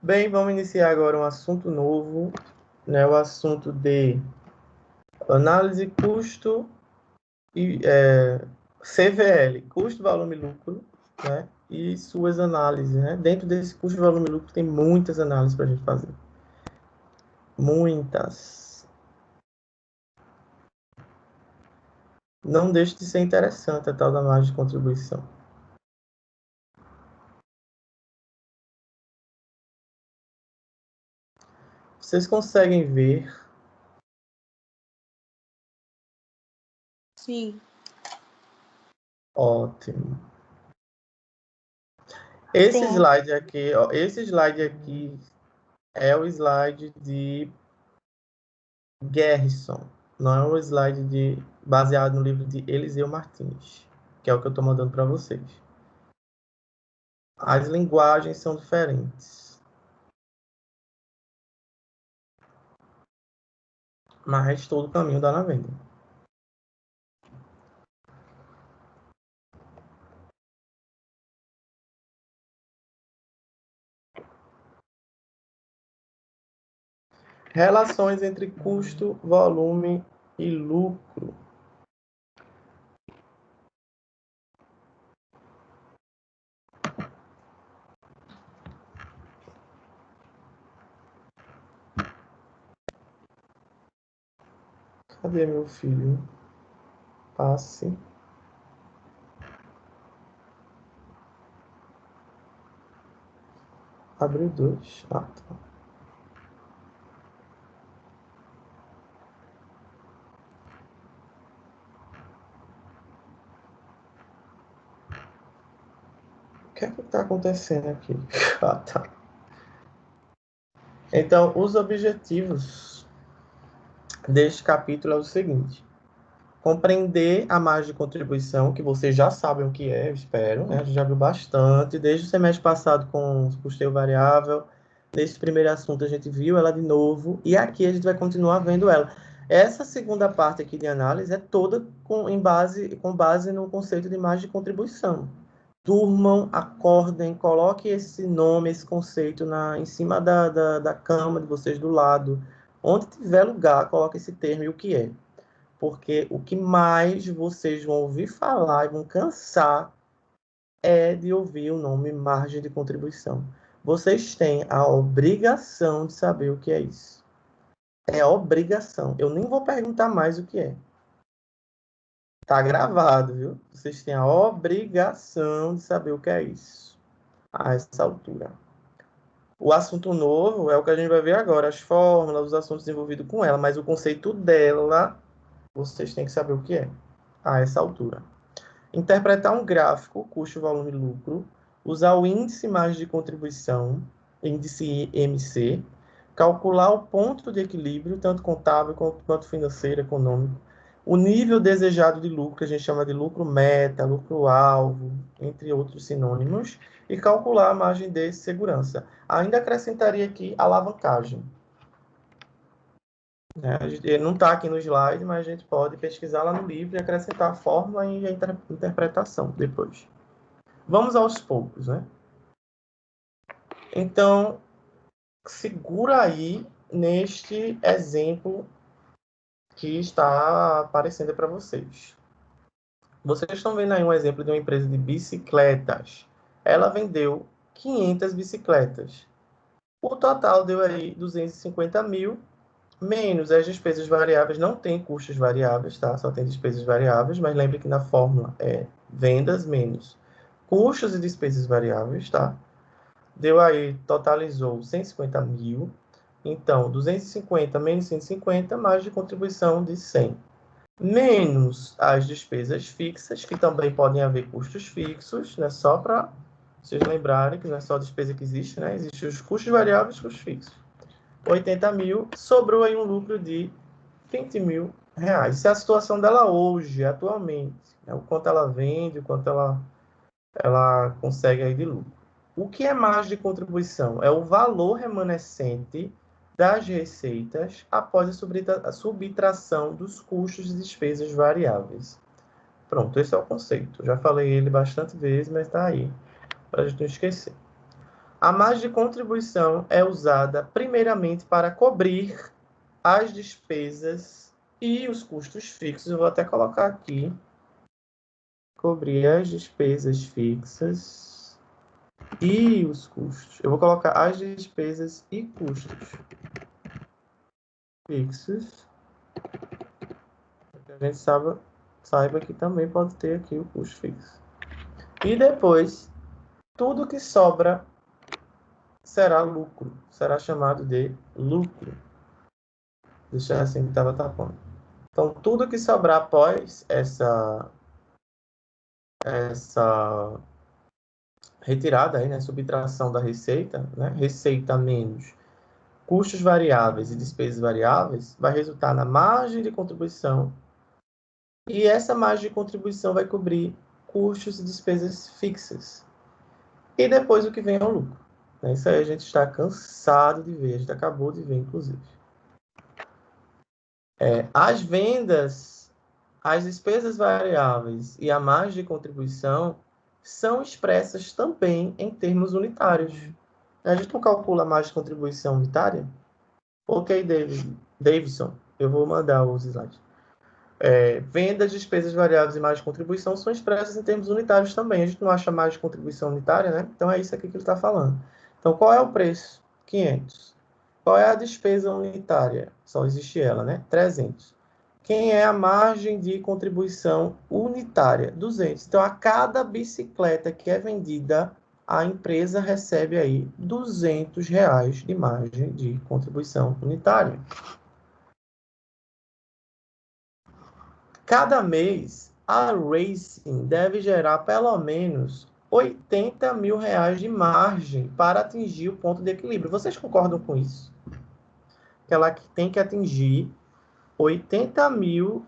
Bem, vamos iniciar agora um assunto novo, né? O assunto de análise custo e CVL, custo, volume e lucro, né? E suas análises, né? Dentro desse custo, volume e lucro tem muitas análises para a gente fazer. Muitas. Não deixe de ser interessante a tal da margem de contribuição. Vocês conseguem ver? Sim. Ótimo. Esse Sim. slide aqui, ó, é o slide de Garrison. Não é um slide baseado no livro de Eliseu Martins, que é o que eu estou mandando para vocês. As linguagens são diferentes, mas todo o caminho dá na venda. Relações entre custo, volume e lucro. Cadê meu filho? Passe. Abriu 2. Ah, tá. O que é que está acontecendo aqui? Ah, tá. Então, os objetivos deste capítulo é o seguinte: compreender a margem de contribuição, que vocês já sabem o que é, eu espero, né? A gente já viu bastante, desde o semestre passado com custeio variável, nesse primeiro assunto a gente viu ela de novo, e aqui a gente vai continuar vendo ela. Essa segunda parte aqui de análise é toda com base no conceito de margem de contribuição. Durmam, acordem, coloquem esse nome, esse conceito em cima da cama de vocês, do lado. Onde tiver lugar, coloque esse termo e o que é. Porque o que mais vocês vão ouvir falar e vão cansar é de ouvir o nome margem de contribuição. Vocês têm a obrigação de saber o que é isso. É obrigação. Eu nem vou perguntar mais o que é. Tá gravado, viu? Vocês têm a obrigação de saber o que é isso. A essa altura. O assunto novo é o que a gente vai ver agora, as fórmulas, os assuntos envolvidos com ela, mas o conceito dela, vocês têm que saber o que é a essa altura. Interpretar um gráfico, custo, volume e lucro, usar o índice margem de contribuição, índice IMC, calcular o ponto de equilíbrio, tanto contábil quanto financeiro, econômico, o nível desejado de lucro, que a gente chama de lucro meta, lucro alvo, entre outros sinônimos, e calcular a margem de segurança. Ainda acrescentaria aqui alavancagem. Ele não está aqui no slide, mas a gente pode pesquisar lá no livro e acrescentar a fórmula e a interpretação depois. Vamos aos poucos, né? Então, segura aí neste exemplo que está aparecendo para vocês. Vocês estão vendo aí um exemplo de uma empresa de bicicletas. Ela vendeu 500 bicicletas. O total deu aí 250 mil, menos as despesas variáveis. Não tem custos variáveis, tá? Só tem despesas variáveis, mas lembre que na fórmula é vendas menos custos e despesas variáveis, tá? Deu aí, totalizou 150 mil. Então, 250 menos 150, mais de contribuição de 100. Menos as despesas fixas, que também podem haver custos fixos, né? Só para vocês lembrarem que não é só a despesa que existe, né? Existem os custos variáveis e os custos fixos. 80 mil, sobrou aí um lucro de 20 mil reais. Essa é a situação dela hoje, atualmente. Né? O quanto ela vende, o quanto ela consegue aí de lucro. O que é margem de contribuição? É o valor remanescente das receitas após a subtração dos custos e despesas variáveis. Pronto, esse é o conceito. Já falei ele bastante vezes, mas está aí, para a gente não esquecer. A margem de contribuição é usada primeiramente para cobrir as despesas e os custos fixos. Eu vou até colocar aqui. Cobrir as despesas fixas e os custos. Eu vou colocar as despesas e custos fixos. Para que a gente saiba que também pode ter aqui o custo fixo. E depois, tudo que sobra será lucro. Será chamado de lucro. Deixa assim que estava tapando. Então, tudo que sobrar após essa retirada aí, né, subtração da receita, né, receita menos custos variáveis e despesas variáveis, vai resultar na margem de contribuição. E essa margem de contribuição vai cobrir custos e despesas fixas. E depois o que vem é o lucro. Isso aí a gente está cansado de ver, a gente acabou de ver, inclusive. As vendas, as despesas variáveis e a margem de contribuição são expressas também em termos unitários. A gente não calcula a margem de contribuição unitária? Ok, Davidson, eu vou mandar os slides. Vendas, despesas variáveis e margem de contribuição são expressas em termos unitários também. A gente não acha margem de contribuição unitária, né? Então é isso aqui que ele está falando. Então, qual é o preço? 500. Qual é a despesa unitária? Só existe ela, né? 300. Quem é a margem de contribuição unitária? 200. Então, a cada bicicleta que é vendida, a empresa recebe aí R$ 200 de margem de contribuição unitária. Cada mês, a Racing deve gerar pelo menos R$ 80 mil de margem para atingir o ponto de equilíbrio. Vocês concordam com isso? Que ela tem que atingir R$ 80 mil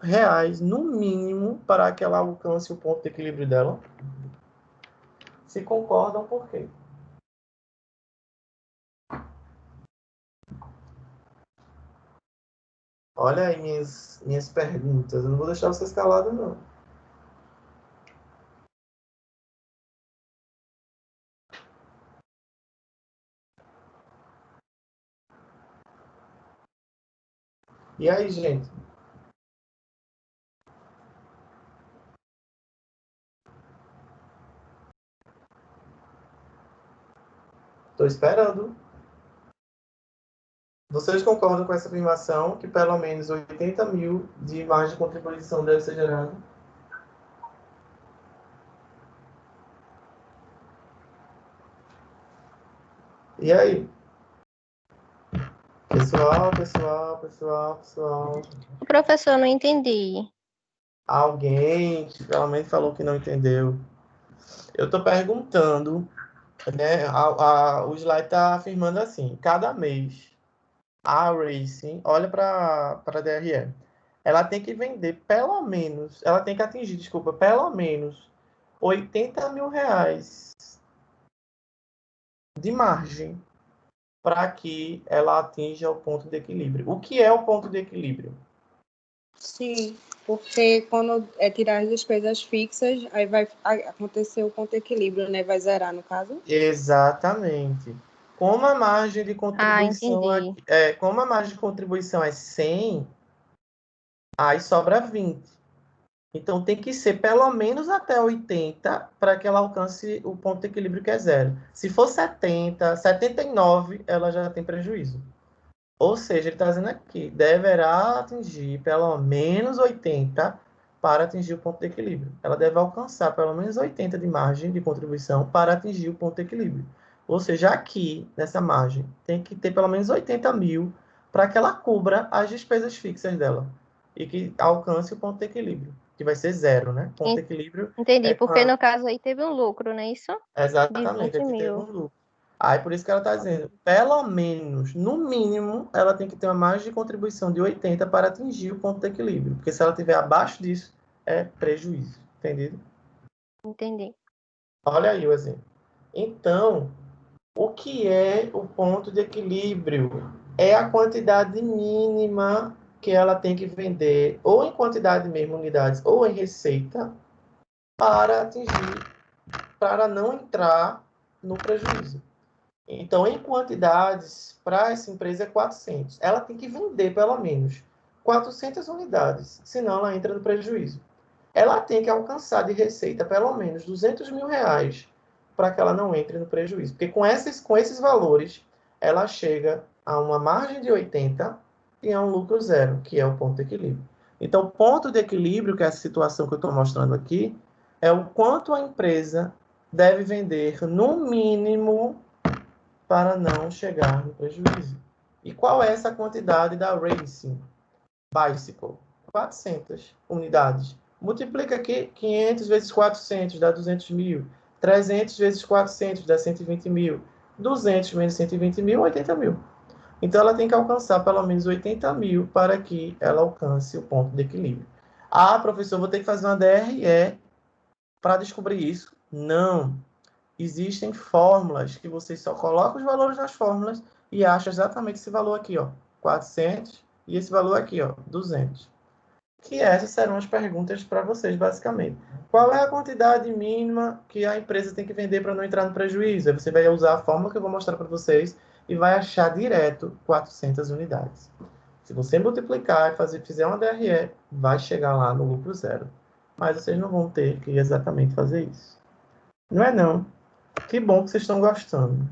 no mínimo para que ela alcance o ponto de equilíbrio dela? Se concordam, por quê? Olha aí minhas perguntas. Eu não vou deixar vocês calados, não. E aí, gente? Estou esperando. Vocês concordam com essa afirmação que pelo menos 80 mil de margem de contribuição deve ser gerado? E aí? Pessoal. O professor, não entendi. Alguém realmente falou que não entendeu. Eu estou perguntando, né? O slide está afirmando assim: cada mês a Racing, olha para a DRE, ela tem que vender pelo menos, ela tem que atingir, desculpa, pelo menos R$ 80 mil de margem para que ela atinja o ponto de equilíbrio. O que é o ponto de equilíbrio? Sim, porque quando tirar as despesas fixas, aí vai acontecer o ponto de equilíbrio, né? Vai zerar, no caso? Exatamente. Como a margem de contribuição entendi. como a margem de contribuição é 100, aí sobra 20. Então tem que ser pelo menos até 80 para que ela alcance o ponto de equilíbrio que é zero. Se for 70, 79, ela já tem prejuízo. Ou seja, ele está dizendo aqui, deverá atingir pelo menos 80 para atingir o ponto de equilíbrio. Ela deve alcançar pelo menos 80 de margem de contribuição para atingir o ponto de equilíbrio. Ou seja, aqui, nessa margem, tem que ter pelo menos 80 mil para que ela cubra as despesas fixas dela e que alcance o ponto de equilíbrio, que vai ser zero, né? Ponto de equilíbrio Entendi, é porque no caso aí teve um lucro, não é isso? De exatamente, 20 aqui teve um mil. lucro. Aí por isso que ela está dizendo, pelo menos, no mínimo, ela tem que ter uma margem de contribuição de 80 para atingir o ponto de equilíbrio. Porque se ela estiver abaixo disso, é prejuízo. Entendido? Entendi. Olha aí o exemplo. Então, o que é o ponto de equilíbrio? É a quantidade mínima que ela tem que vender, ou em quantidade mesmo, unidades, ou em receita, para atingir, para não entrar no prejuízo. Então, em quantidades, para essa empresa é 400. Ela tem que vender, pelo menos, 400 unidades, senão ela entra no prejuízo. Ela tem que alcançar de receita, pelo menos, 200 mil reais para que ela não entre no prejuízo. Porque com esses valores, ela chega a uma margem de 80 e a um lucro zero, que é o ponto de equilíbrio. Então, o ponto de equilíbrio, que é essa situação que eu estou mostrando aqui, é o quanto a empresa deve vender, no mínimo, para não chegar no prejuízo. E qual é essa quantidade da Racing Bicycle? 400 unidades. Multiplica aqui, 500 vezes 400 dá 200 mil. 300 vezes 400 dá 120 mil. 200 menos 120 mil, 80 mil. Então, ela tem que alcançar pelo menos 80 mil para que ela alcance o ponto de equilíbrio. Ah, professor, vou ter que fazer uma DRE para descobrir isso? Não. Existem fórmulas que você só coloca os valores nas fórmulas e acha exatamente esse valor aqui, ó, 400, e esse valor aqui, ó, 200. Que essas serão as perguntas para vocês, basicamente. Qual é a quantidade mínima que a empresa tem que vender para não entrar no prejuízo? Aí você vai usar a fórmula que eu vou mostrar para vocês e vai achar direto 400 unidades. Se você multiplicar e fizer uma DRE, vai chegar lá no lucro zero. Mas vocês não vão ter que exatamente fazer isso. Não é não. Que bom que vocês estão gostando.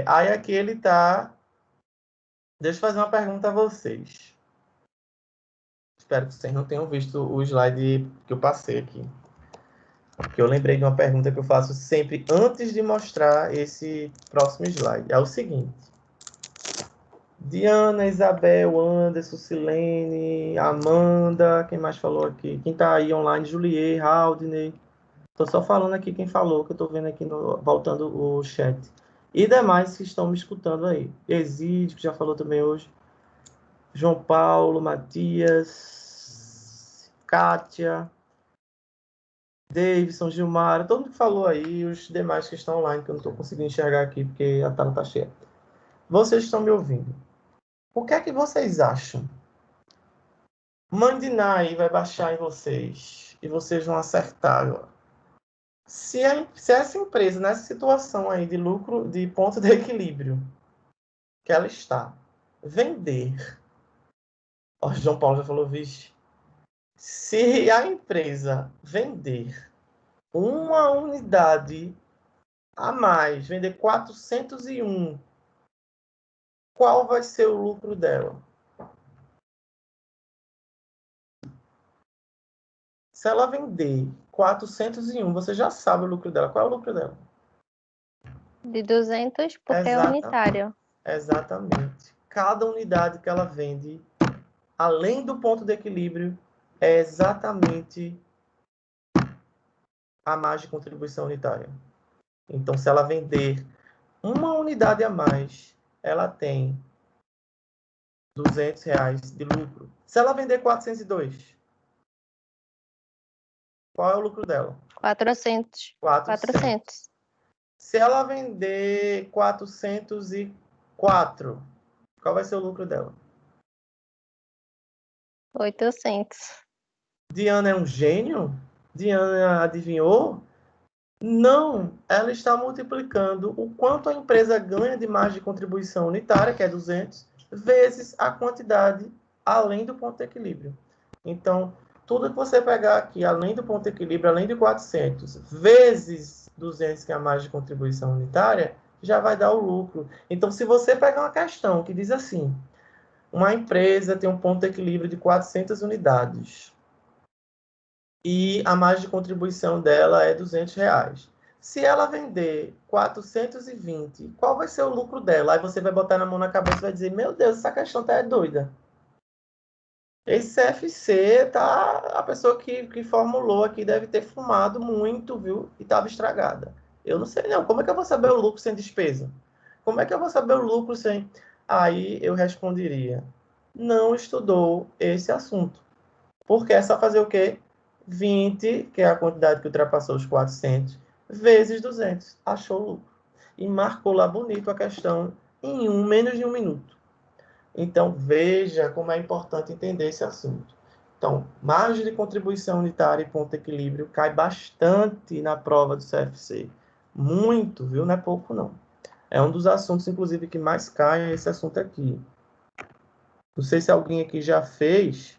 Aí aqui ele tá... Deixa eu fazer uma pergunta a vocês. Espero que vocês não tenham visto o slide que eu passei aqui. Porque eu lembrei de uma pergunta que eu faço sempre antes de mostrar esse próximo slide. É o seguinte. Diana, Isabel, Anderson, Silene, Amanda, quem mais falou aqui? Quem tá aí online? Juliet, Haldney. Tô só falando aqui quem falou, que eu tô vendo aqui, voltando o chat. E demais que estão me escutando aí. Exídio, que já falou também hoje. João Paulo, Matias, Kátia, Davidson, Gilmar, todo mundo que falou aí, os demais que estão online, que eu não estou conseguindo enxergar aqui, porque a tela está cheia. Vocês estão me ouvindo. O que é que vocês acham? Mandinai vai baixar em vocês, e vocês vão acertar agora. Se essa empresa, nessa situação aí de lucro, de ponto de equilíbrio, que ela está, vender... Ó, João Paulo já falou, vixe. Se a empresa vender uma unidade a mais, vender 401, qual vai ser o lucro dela? Se ela vender 401, você já sabe o lucro dela. Qual é o lucro dela? De 200, porque é unitário. Exatamente. Cada unidade que ela vende, além do ponto de equilíbrio, é exatamente a margem de contribuição unitária. Então, se ela vender uma unidade a mais, ela tem R$200 de lucro. Se ela vender 402, qual é o lucro dela? 400. 400. Se ela vender 404, qual vai ser o lucro dela? 800. Diana é um gênio? Diana adivinhou? Não, ela está multiplicando o quanto a empresa ganha de margem de contribuição unitária, que é 200, vezes a quantidade além do ponto de equilíbrio. Então, tudo que você pegar aqui, além do ponto de equilíbrio, além de 400, vezes 200, que é a margem de contribuição unitária, já vai dar o lucro. Então, se você pegar uma questão que diz assim, uma empresa tem um ponto de equilíbrio de 400 unidades e a margem de contribuição dela é R$200. Se ela vender 420, qual vai ser o lucro dela? Aí você vai botar na mão na cabeça e vai dizer, meu Deus, essa questão tá doida. Esse CFC, tá, a pessoa que formulou aqui deve ter fumado muito, viu? E estava estragada. Eu não sei não, como é que eu vou saber o lucro sem despesa? Como é que eu vou saber o lucro sem... Aí eu responderia, não estudou esse assunto. Porque é só fazer o quê? 20, que é a quantidade que ultrapassou os 400, vezes 200. Achou o lucro. E marcou lá bonito a questão em menos de um minuto. Então, veja como é importante entender esse assunto. Então, margem de contribuição unitária e ponto de equilíbrio cai bastante na prova do CFC. muito, viu? Não é pouco, não. É um dos assuntos, inclusive, que mais cai esse assunto aqui. Não sei se alguém aqui já fez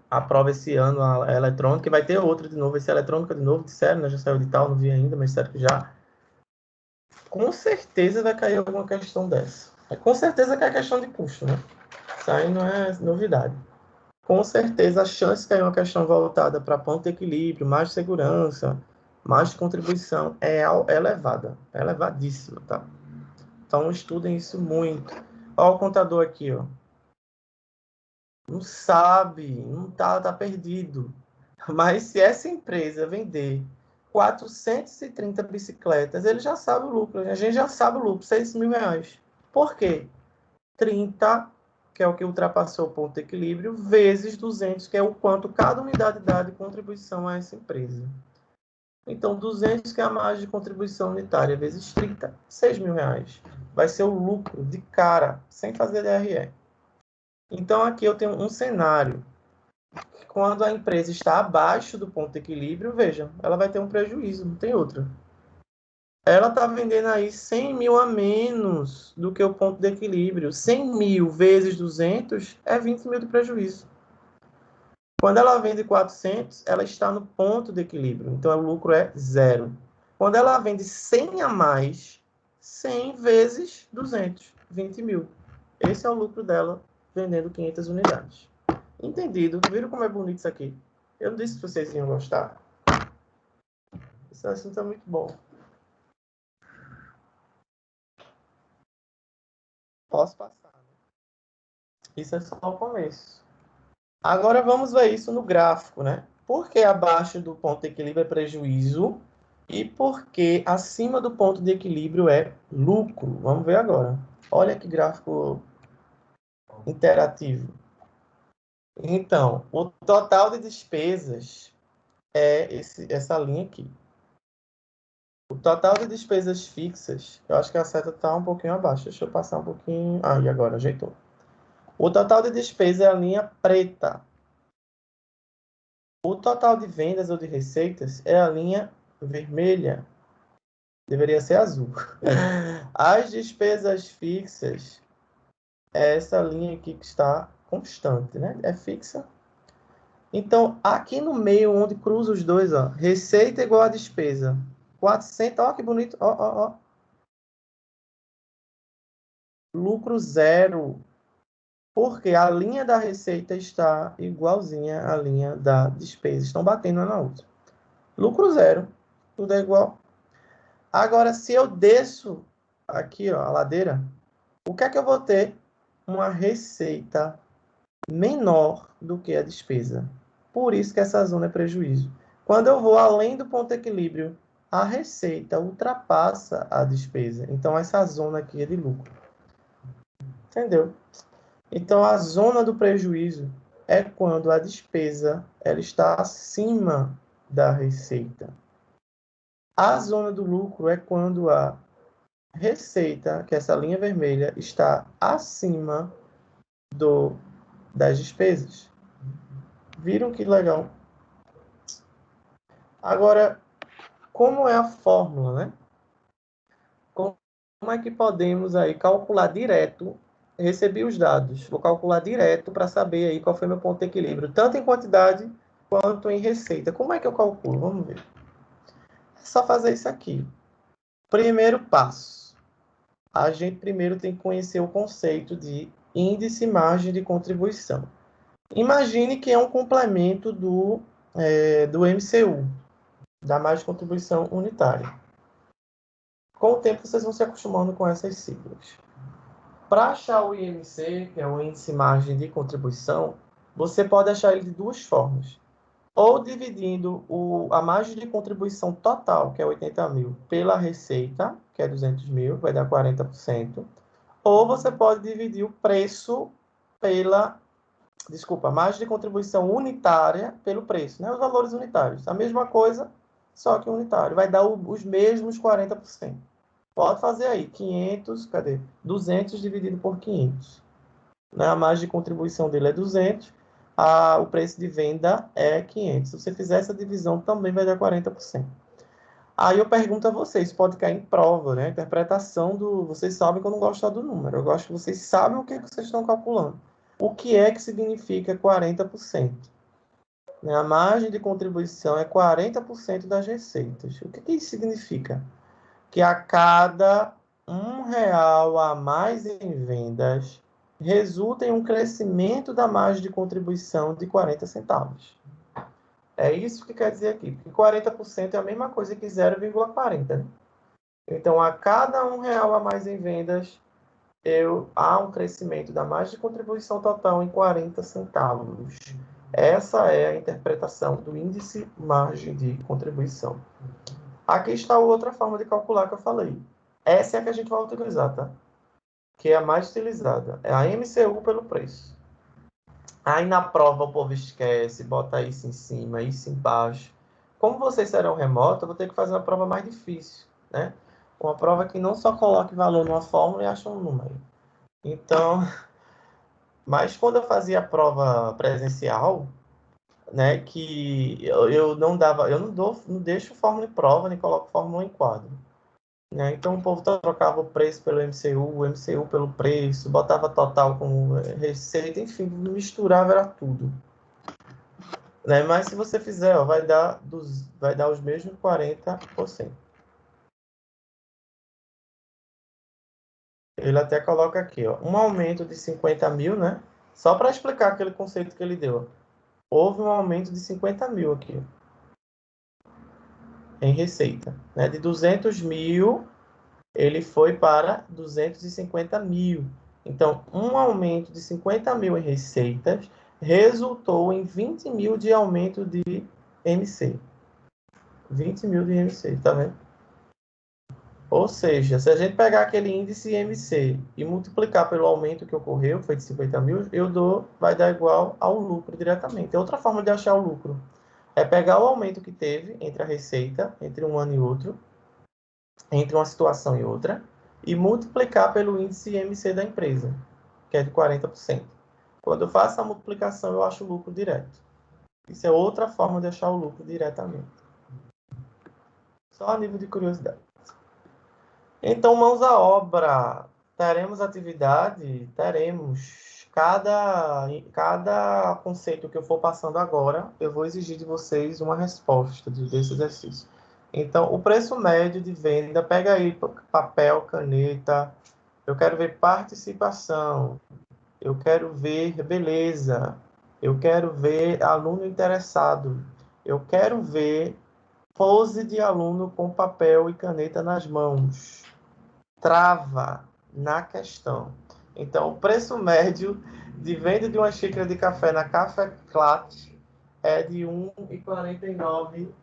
a prova esse ano, a eletrônica, e vai ter outra de novo, esse eletrônica de novo, disseram, né? Já saiu de tal, não vi ainda, mas disseram que já. Com certeza vai cair alguma questão dessa. Com certeza que é questão de custo, né? Isso aí não é novidade. Com certeza a chance de cair uma questão voltada para ponto de equilíbrio, mais segurança, mais contribuição é elevada, é elevadíssima, tá? Então estudem isso muito. Olha o contador aqui, ó. Não sabe, não tá perdido. Mas se essa empresa vender 430 bicicletas, ele já sabe o lucro. A gente já sabe o lucro, 6 mil reais. Por quê? 30, que é o que ultrapassou o ponto de equilíbrio, vezes 200, que é o quanto cada unidade dá de contribuição a essa empresa. Então, 200, que é a margem de contribuição unitária, vezes 30, 6 mil reais. Vai ser o lucro de cara, sem fazer DRE. Então, aqui eu tenho um cenário. Quando a empresa está abaixo do ponto de equilíbrio, veja, ela vai ter um prejuízo, não tem outra. Ela está vendendo aí 100 mil a menos do que o ponto de equilíbrio. 100 mil vezes 200 é 20 mil de prejuízo. Quando ela vende 400, ela está no ponto de equilíbrio. Então, o lucro é zero. Quando ela vende 100 a mais, 100 vezes 200, 20 mil. Esse é o lucro dela vendendo 500 unidades. Entendido? Viram como é bonito isso aqui? Eu não disse que vocês iam gostar. Esse assunto é muito bom. Posso passar. Isso é só o começo. Agora vamos ver isso no gráfico, né? Por que abaixo do ponto de equilíbrio é prejuízo e por que acima do ponto de equilíbrio é lucro? Vamos ver agora. Olha que gráfico interativo. Então, o total de despesas é essa linha aqui. O total de despesas fixas, eu acho que a seta está um pouquinho abaixo. Deixa eu passar um pouquinho. Ah, e agora? Ajeitou. O total de despesa é a linha preta. O total de vendas ou de receitas é a linha vermelha. Deveria ser azul. As despesas fixas é essa linha aqui que está constante, né? É fixa. Então, aqui no meio, onde cruza os dois, ó, receita igual a despesa. 400, ó que bonito. Ó, ó, ó. Lucro zero. Porque a linha da receita está igualzinha à linha da despesa. Estão batendo uma na outra. Lucro zero. Tudo é igual. Agora, se eu desço aqui, ó, a ladeira, o que é que eu vou ter? Uma receita menor do que a despesa. Por isso que essa zona é prejuízo. Quando eu vou além do ponto de equilíbrio, a receita ultrapassa a despesa. Então, essa zona aqui é de lucro. Entendeu? Então, a zona do prejuízo é quando a despesa ela está acima da receita. A zona do lucro é quando a receita, que é essa linha vermelha, está acima das despesas. Viram que legal? Agora, como é a fórmula, né? Como é que podemos aí calcular direto? Recebi os dados, vou calcular direto para saber aí qual foi meu ponto de equilíbrio, tanto em quantidade quanto em receita. Como é que eu calculo? Vamos ver. É só fazer isso aqui. Primeiro passo. A gente primeiro tem que conhecer o conceito de índice margem de contribuição. Imagine que é um complemento do MCU, da margem de contribuição unitária. Com o tempo, vocês vão se acostumando com essas siglas. Para achar o IMC, que é o índice margem de contribuição, você pode achar ele de duas formas. Ou dividindo a margem de contribuição total, que é 80 mil, pela receita, que é 200 mil, vai dar 40%. Ou você pode dividir o preço a margem de contribuição unitária pelo preço, né? Os valores unitários. A mesma coisa, só que unitário. Vai dar os mesmos 40%. Pode fazer aí, 200 dividido por 500. Né? A margem de contribuição dele é 200, o preço de venda é 500. Se você fizer essa divisão, também vai dar 40%. Aí eu pergunto a vocês, pode cair em prova, né? Interpretação do... Vocês sabem que eu não gosto só do número. Eu gosto que vocês sabem o que vocês estão calculando. O que é que significa 40%? Né? A margem de contribuição é 40% das receitas. O que isso significa? Que a cada R$ 1 a mais em vendas, resulta em um crescimento da margem de contribuição de 40 centavos. É isso que quer dizer aqui, porque 40% é a mesma coisa que 0,40. Né? Então, a cada R$ 1 a mais em vendas, há um crescimento da margem de contribuição total em 40 centavos. Essa é a interpretação do índice margem de contribuição. Aqui está outra forma de calcular que eu falei. Essa é a que a gente vai utilizar, tá? Que é a mais utilizada. É a MCU pelo preço. Aí na prova o povo esquece, bota isso em cima, isso embaixo. Como vocês serão remotos, eu vou ter que fazer uma prova mais difícil, né? Uma prova que não só coloque valor numa fórmula e acha um número. Então, mas quando eu fazia a prova presencial, né, que eu não dava, eu não deixo fórmula em prova, nem coloco fórmula em quadro. Né? Então o povo trocava o preço pelo MCU, o MCU pelo preço, botava total com receita, enfim, misturava era tudo. Né? Mas se você fizer, ó, vai dar os mesmos 40%. Ele até coloca aqui, ó, um aumento de 50 mil, né? Só para explicar aquele conceito que ele deu. Houve um aumento de 50 mil aqui, em receita. Né? De 200 mil, ele foi para 250 mil. Então, um aumento de 50 mil em receitas resultou em 20 mil de aumento de MC. 20 mil de MC, tá vendo? Ou seja, se a gente pegar aquele índice MC e multiplicar pelo aumento que ocorreu, que foi de 50 mil, vai dar igual ao lucro diretamente. Outra forma de achar o lucro é pegar o aumento que teve entre a receita, entre um ano e outro, entre uma situação e outra, e multiplicar pelo índice MC da empresa, que é de 40%. Quando eu faço a multiplicação, eu acho o lucro direto. Isso é outra forma de achar o lucro diretamente. Só a nível de curiosidade. Então, mãos à obra. Teremos atividade? Teremos. Cada conceito que eu for passando agora, eu vou exigir de vocês uma resposta desse exercício. Então, o preço médio de venda, pega aí papel, caneta. Eu quero ver participação. Eu quero ver beleza. Eu quero ver aluno interessado. Eu quero ver pose de aluno com papel e caneta nas mãos. Trava na questão. Então, o preço médio de venda de uma xícara de café na Café Clat é de R$ 1,49.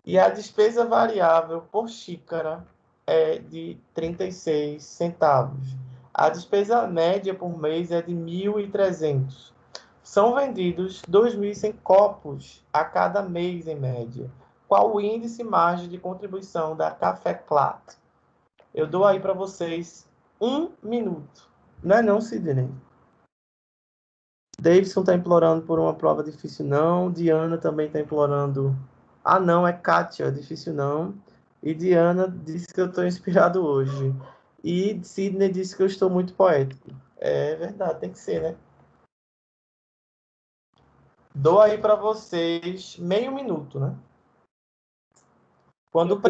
E a despesa variável por xícara é de 36 centavos. A despesa média por mês é de 1.300. São vendidos 2.100 copos a cada mês, em média. Qual o índice margem de contribuição da Café Clat? Eu dou aí para vocês 1 minuto. Não é não, Sidney? Davidson está implorando por uma prova difícil, não. Diana também está implorando. Ah, não, é Kátia, difícil não. E Diana disse que eu estou inspirado hoje. E Sidney disse que eu estou muito poético. É verdade, tem que ser, né? Dou aí para vocês meio minuto, né? Quando o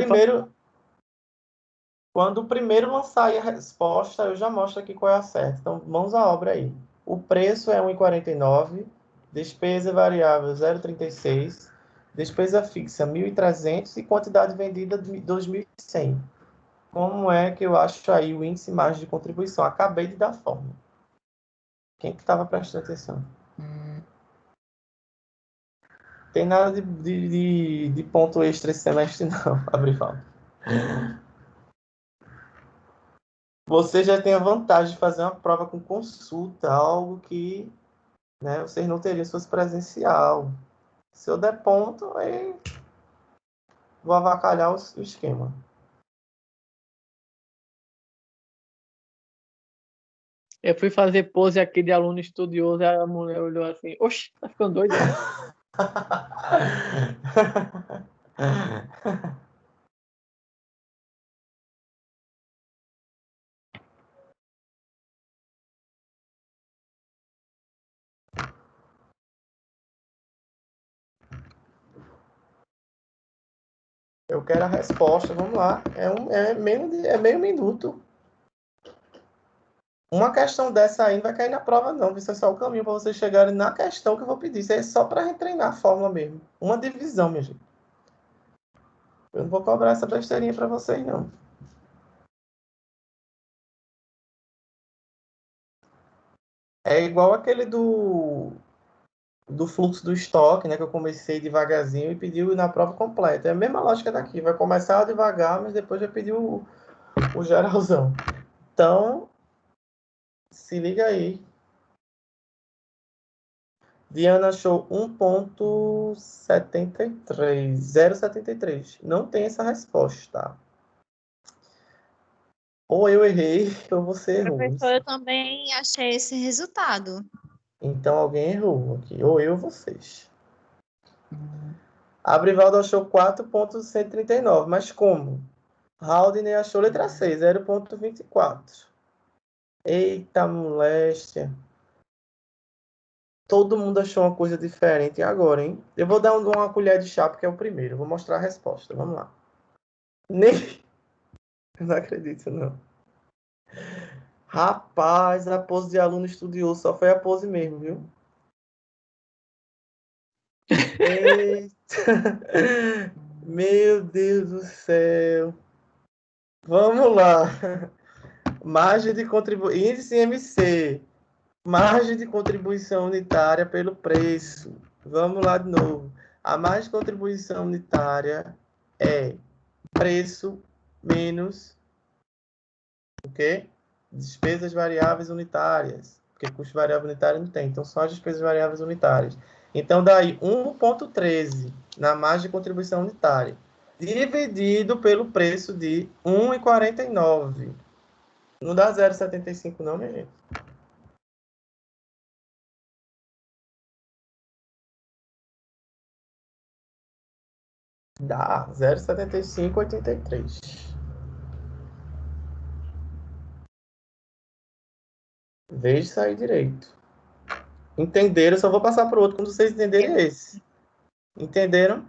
primeiro lançar aí a resposta, eu já mostro aqui qual é a certa. Então, mãos à obra aí. O preço é 1,49, despesa variável 0,36, despesa fixa 1.300 e quantidade vendida 2.100. Como é que eu acho aí o índice margem de contribuição? Acabei de dar forma. Quem que estava prestando atenção? Tem nada de ponto extra esse semestre, não, Abrival. Você já tem a vantagem de fazer uma prova com consulta, algo que, né, vocês não teriam se fosse presencial. Se eu der ponto, aí vou avacalhar o esquema. Eu fui fazer pose aqui de aluno estudioso, e a mulher olhou assim, oxe, tá ficando doido? Eu quero a resposta, vamos lá. É meio minuto. Uma questão dessa aí não vai cair na prova, não. Isso é só o caminho para vocês chegarem na questão que eu vou pedir. Isso é só para retreinar a fórmula mesmo. Uma divisão, minha gente. Eu não vou cobrar essa besteirinha para vocês, não. É igual aquele do fluxo do estoque, né? Que eu comecei devagarzinho e pediu na prova completa. É a mesma lógica daqui. Vai começar devagar, mas depois vai pedir o geralzão. Então, se liga aí. Diana achou 1,73. 0,73. Não tem essa resposta. Ou eu errei, ou você errou. Professor, eu também achei esse resultado. Então alguém errou aqui. Ou eu ou vocês. A Brivaldo achou 4,139. Mas como? Haldane achou letra C, 0,24. Eita, moléstia. Todo mundo achou uma coisa diferente agora, hein? Eu vou dar uma colher de chá, porque é o primeiro. Vou mostrar a resposta. Vamos lá. Nem... Eu não acredito, não. Rapaz, a pose de aluno estudioso. Só foi a pose mesmo, viu? Eita. Meu Deus do céu. Vamos lá. Margem de contribuição. Índice MC. Margem de contribuição unitária pelo preço. Vamos lá de novo. A margem de contribuição unitária é preço menos o quê? Despesas variáveis unitárias. Porque custo variável unitário não tem. Então, só as despesas variáveis unitárias. Então, daí 1,13 na margem de contribuição unitária. Dividido pelo preço de 1,49. Não dá 0,75 não, minha gente. Dá 0,7583. Veja sair direito. Entenderam? Eu só vou passar para o outro quando vocês entenderem esse. Entenderam?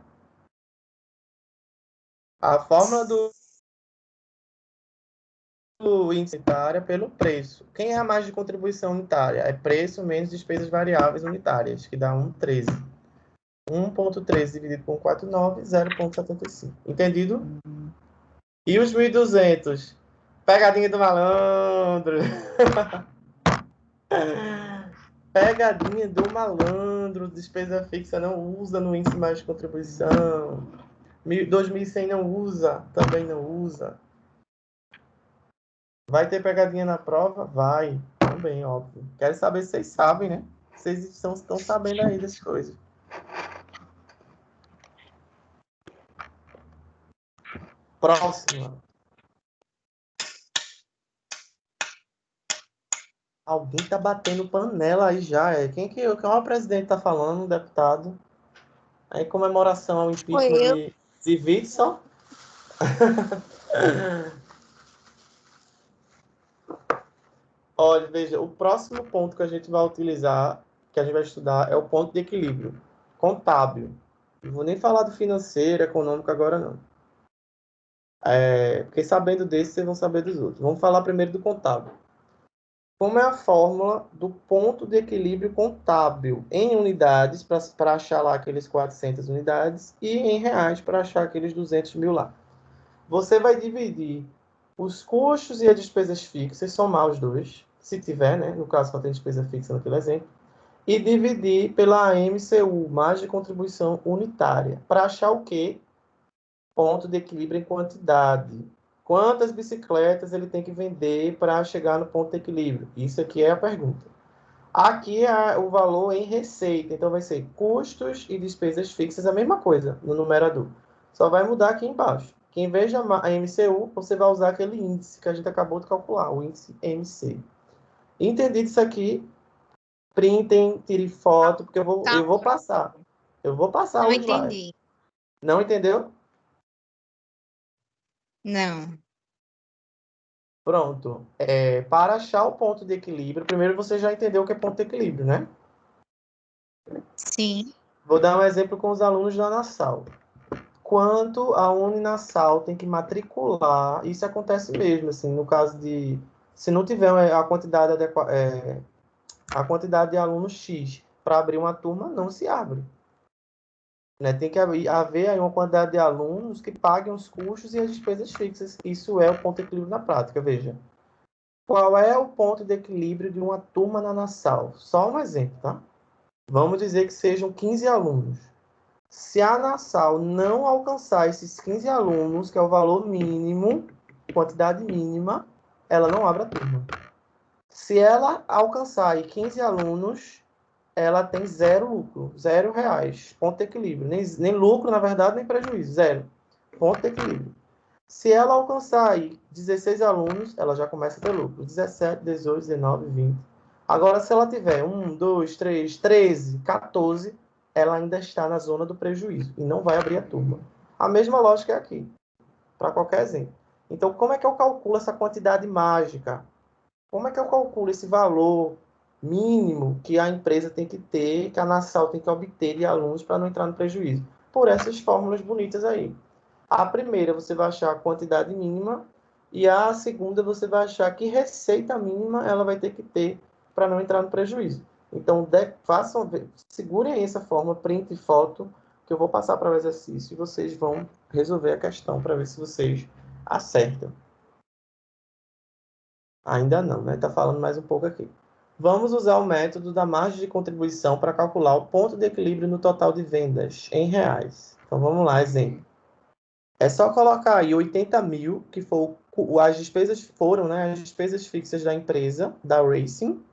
A fórmula do índice unitária pelo preço. Quem é a margem de contribuição unitária? É preço menos despesas variáveis unitárias, que dá 1,13. 1,13 dividido por 1,49, 0,75. Entendido? E os 1.200? Pegadinha do malandro. Pegadinha do malandro. Despesa fixa não usa no índice mais de contribuição. 2.100 não usa. Também não usa. Vai ter pegadinha na prova? Vai. Também, óbvio. Quero saber se vocês sabem, né? Vocês estão sabendo aí das coisas. Próxima. Alguém tá batendo panela aí já. Quem é o presidente tá falando, deputado? Aí, comemoração ao impeachment de Witzel. Olha, veja, o próximo ponto que a gente vai utilizar, que a gente vai estudar, é o ponto de equilíbrio contábil. Não vou nem falar do financeiro, econômico agora, não. Porque sabendo desse, vocês vão saber dos outros. Vamos falar primeiro do contábil. Como é a fórmula do ponto de equilíbrio contábil em unidades, para achar lá aqueles 400 unidades, e em reais, para achar aqueles 200 mil lá. Você vai dividir os custos e as despesas fixas, somar os dois, se tiver, né? No caso, só tem despesa fixa naquele exemplo, e dividir pela MCU, margem de contribuição unitária, para achar o quê? Ponto de equilíbrio em quantidade. Quantas bicicletas ele tem que vender para chegar no ponto de equilíbrio? Isso aqui é a pergunta. Aqui é o valor em receita. Então, vai ser custos e despesas fixas, a mesma coisa no numerador. Só vai mudar aqui embaixo. Que em vez de a MCU, você vai usar aquele índice que a gente acabou de calcular, o índice MC. Entendido isso aqui? Printem, tirem foto, porque eu vou passar. Eu vou passar Não o slide. entendi. Não entendeu? Não. Pronto. Para achar o ponto de equilíbrio, primeiro você já entendeu o que é ponto de equilíbrio, né? Sim. Vou dar um exemplo com os alunos da Nassau. Quanto a Uninasal tem que matricular, isso acontece mesmo, assim, no caso de, se não tiver a quantidade de alunos X para abrir uma turma, não se abre. Né? Tem que haver aí uma quantidade de alunos que paguem os custos e as despesas fixas. Isso é o ponto de equilíbrio na prática, veja. Qual é o ponto de equilíbrio de uma turma na Nassau? Só um exemplo, tá? Vamos dizer que sejam 15 alunos. Se a Nassau não alcançar esses 15 alunos, que é o valor mínimo, quantidade mínima, ela não abre a turma. Se ela alcançar aí 15 alunos, ela tem zero lucro, R$ 0, ponto de equilíbrio. Nem lucro, na verdade, nem prejuízo, zero. Ponto de equilíbrio. Se ela alcançar aí 16 alunos, ela já começa a ter lucro. 17, 18, 19, 20. Agora, se ela tiver 1, 2, 3, 13, 14, ela ainda está na zona do prejuízo e não vai abrir a turma. A mesma lógica é aqui, para qualquer exemplo. Então, como é que eu calculo essa quantidade mágica? Como é que eu calculo esse valor mínimo que a empresa tem que ter, que a Nassau tem que obter de alunos para não entrar no prejuízo? Por essas fórmulas bonitas aí. A primeira você vai achar a quantidade mínima e a segunda você vai achar que receita mínima ela vai ter que ter para não entrar no prejuízo. Então, segurem aí essa forma, print e foto, que eu vou passar para o exercício e vocês vão resolver a questão para ver se vocês acertam. Ainda não, né? Está falando mais um pouco aqui. Vamos usar o método da margem de contribuição para calcular o ponto de equilíbrio no total de vendas em reais. Então, vamos lá, exemplo. É só colocar aí 80 mil, que as despesas foram, né, as despesas fixas da empresa, da Racing,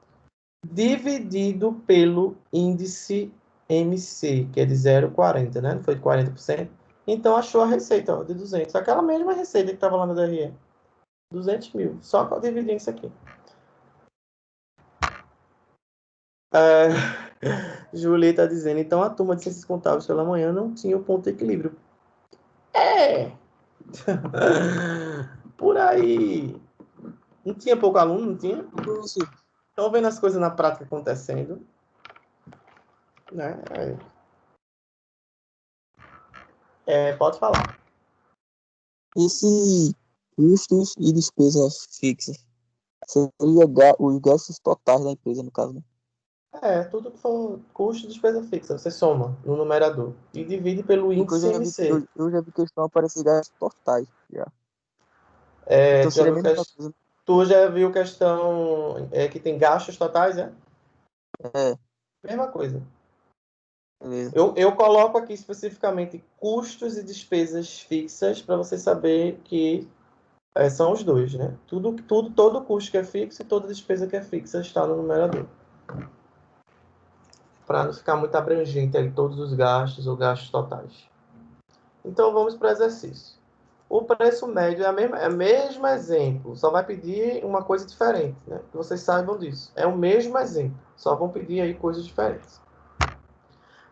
dividido pelo índice MC, que é de 0,40, né? Não foi de 40%. Então, achou a receita, ó, de 200. Aquela mesma receita que estava lá no DRE. 200 mil. Só dividir isso aqui. Julie está dizendo, então a turma de ciências contábeis pela manhã não tinha o ponto de equilíbrio. Por aí. Não tinha pouco aluno, não tinha? Estão vendo as coisas na prática acontecendo. Né? Pode falar. Esse custos e despesas fixas seria os gastos totais da empresa, no caso, né? Tudo que for custo e despesa fixa, você soma no numerador e divide pelo Porque índice MC. eu já vi questão aparecer gastos totais, já. Então seria a mesma coisa. Tu já viu questão que tem gastos totais, é? É, Mesma coisa. beleza. Eu coloco aqui especificamente custos e despesas fixas para você saber que são os dois, né? Todo custo que é fixo e toda despesa que é fixa está no numerador. Para não ficar muito abrangente ali todos os gastos ou gastos totais. Então vamos para o exercício. O preço médio é o mesmo exemplo, só vai pedir uma coisa diferente, né? Que vocês saibam disso. É o mesmo exemplo, só vão pedir aí coisas diferentes.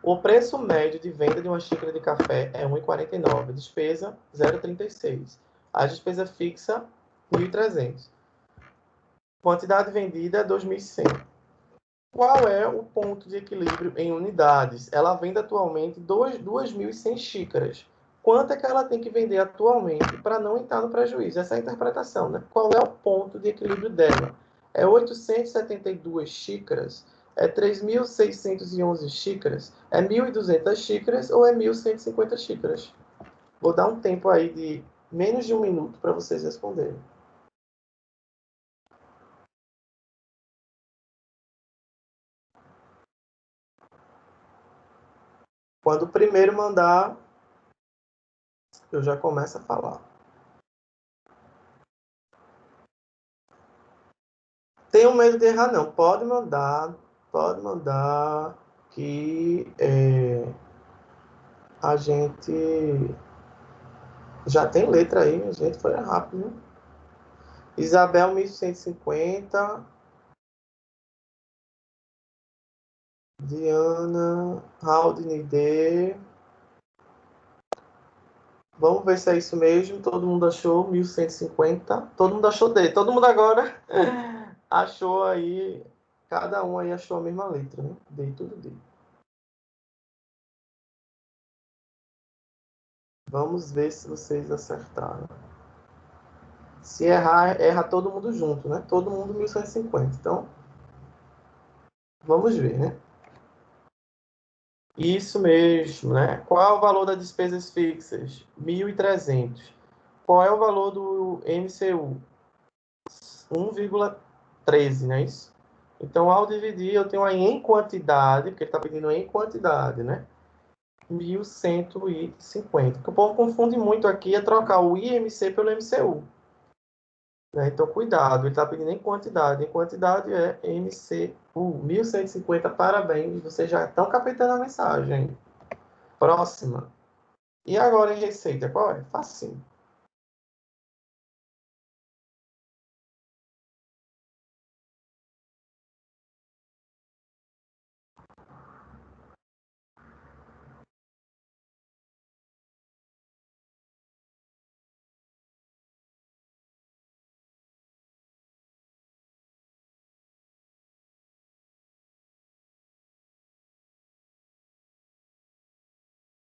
O preço médio de venda de uma xícara de café é R$ 1,49. Despesa, R$ 0,36. A despesa fixa, R$ 1.300. Quantidade vendida, 2.100. Qual é o ponto de equilíbrio em unidades? Ela vende atualmente 2.100 xícaras. Quanto é que ela tem que vender atualmente para não entrar no prejuízo? Essa é a interpretação, né? Qual é o ponto de equilíbrio dela? É 872 xícaras? É 3.611 xícaras? É 1.200 xícaras ou é 1.150 xícaras? Vou dar um tempo aí de menos de 1 minuto para vocês responderem. Quando o primeiro mandar, eu já começo a falar. Tenho medo de errar, não. Pode mandar que a gente já tem letra aí, a gente foi rápido, né? Isabel 1150, Diana, Haldney D, Vamos ver se é isso mesmo. Todo mundo achou 1.150. Todo mundo achou D. Todo mundo agora achou aí. Cada um aí achou a mesma letra, né? D, tudo D. Vamos ver se vocês acertaram. Se errar, erra todo mundo junto, né? Todo mundo 1.150. Então, vamos ver, né? Isso mesmo, né? Qual é o valor das despesas fixas? 1.300. Qual é o valor do MCU? 1,13, não é isso? Então, ao dividir, eu tenho aí em quantidade, porque ele está pedindo em quantidade, né? 1.150. O que o povo confunde muito aqui é trocar o IMC pelo MCU. Né? Então, cuidado, ele está pedindo em quantidade. Em quantidade é MCU. 1.150, parabéns. Vocês já estão captando a mensagem. Próxima. E agora em receita, qual é? Facinho.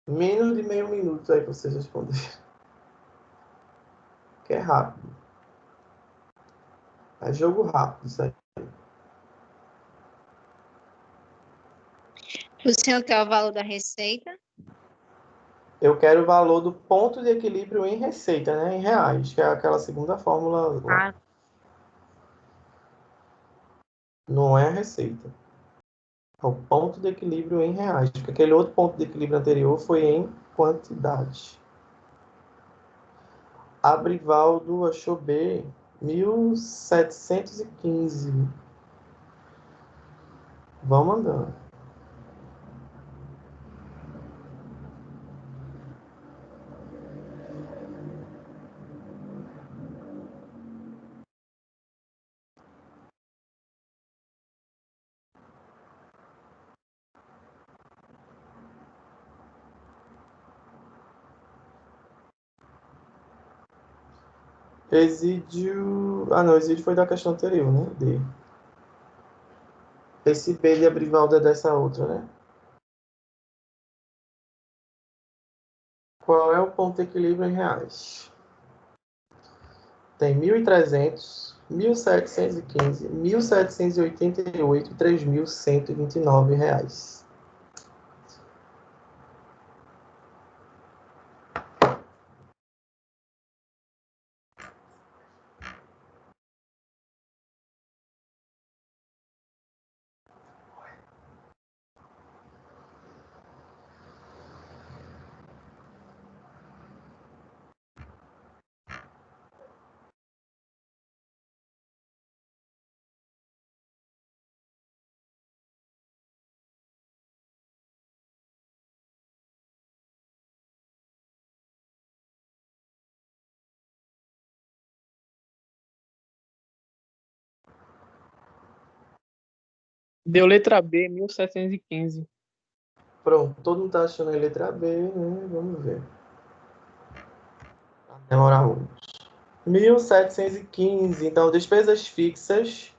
Menos de meio minuto aí para vocês responderem. Que é rápido. É jogo rápido isso aí. O senhor quer o valor da receita? Eu quero o valor do ponto de equilíbrio em receita, né? Em reais, que é aquela segunda fórmula lá. Não é a receita. É o ponto de equilíbrio em reais. Porque aquele outro ponto de equilíbrio anterior foi em quantidade. Abrivaldo achou B, 1.715. Vamos andando. Exídio... Ah, não. Exídio foi da questão anterior, né? D. Esse B de Abrivaldo é dessa outra, né? Qual é o ponto de equilíbrio em reais? Tem 1.300, 1.715, 1.788 e 3.129 reais. Deu letra B, 1715. Pronto, todo mundo está achando a letra B, né? Vamos ver. Demora muito. 1.715. Então, despesas fixas,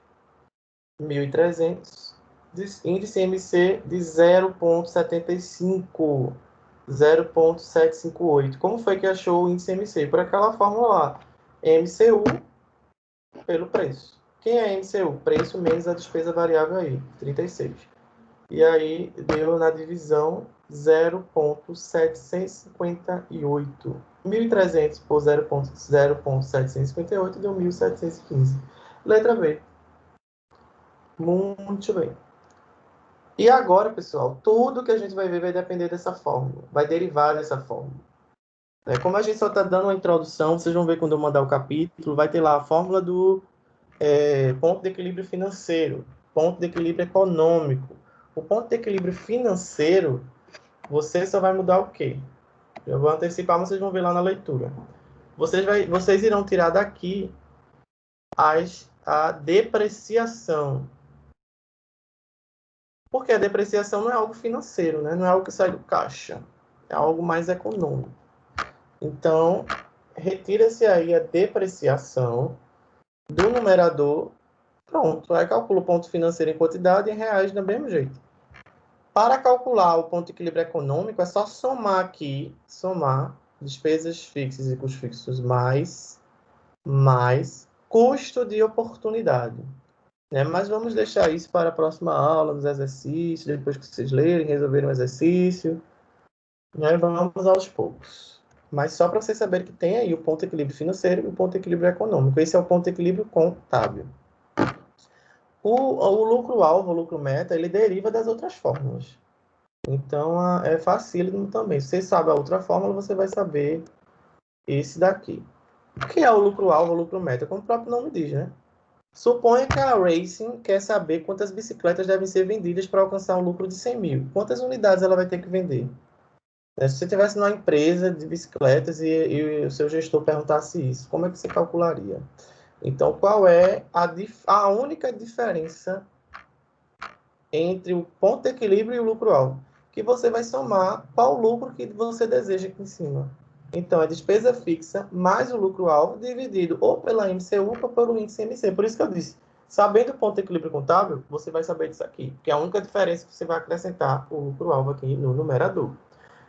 1.300. Índice MC de 0,75. 0,758. Como foi que achou o índice MC? Por aquela fórmula lá. MCU pelo preço. Quem é MCU? Preço menos a despesa variável aí, 36. E aí deu na divisão 0,758. 1.300 por 0,758 deu 1.715. Letra B. Muito bem. E agora, pessoal, tudo que a gente vai ver vai depender dessa fórmula. Vai derivar dessa fórmula. Como a gente só está dando uma introdução, vocês vão ver quando eu mandar o capítulo, vai ter lá a fórmula do ponto de equilíbrio financeiro, ponto de equilíbrio econômico. O ponto de equilíbrio financeiro, você só vai mudar o quê? Eu vou antecipar, mas vocês vão ver lá na leitura. Vocês irão tirar daqui a depreciação. Porque a depreciação não é algo financeiro, né? Não é algo que sai do caixa. É algo mais econômico. Então, retira-se aí a depreciação do numerador. Pronto, aí calcula o ponto financeiro em quantidade em reais do mesmo jeito. Para calcular o ponto de equilíbrio econômico, é só somar aqui, somar despesas fixas e custos fixos mais custo de oportunidade. Né? Mas vamos deixar isso para a próxima aula, nos exercícios, depois que vocês lerem, resolverem o exercício. Né? Vamos aos poucos. Mas só para vocês saberem que tem aí o ponto de equilíbrio financeiro e o ponto de equilíbrio econômico. Esse é o ponto de equilíbrio contábil. O lucro-alvo, o lucro-meta, ele deriva das outras fórmulas. Então, é facílimo também. Se você sabe a outra fórmula, você vai saber esse daqui. O que é o lucro-alvo, o lucro-meta? Como o próprio nome diz, né? Suponha que a Racing quer saber quantas bicicletas devem ser vendidas para alcançar um lucro de 100 mil. Quantas unidades ela vai ter que vender? Se você estivesse numa empresa de bicicletas e o seu gestor perguntasse isso, como é que você calcularia? Então, qual é a única diferença entre o ponto de equilíbrio e o lucro-alvo? Que você vai somar qual lucro que você deseja aqui em cima. Então, é despesa fixa mais o lucro-alvo dividido ou pela MCU ou pelo índice MC. Por isso que eu disse, sabendo o ponto de equilíbrio contábil, você vai saber disso aqui. Que é a única diferença que você vai acrescentar o lucro-alvo aqui no numerador.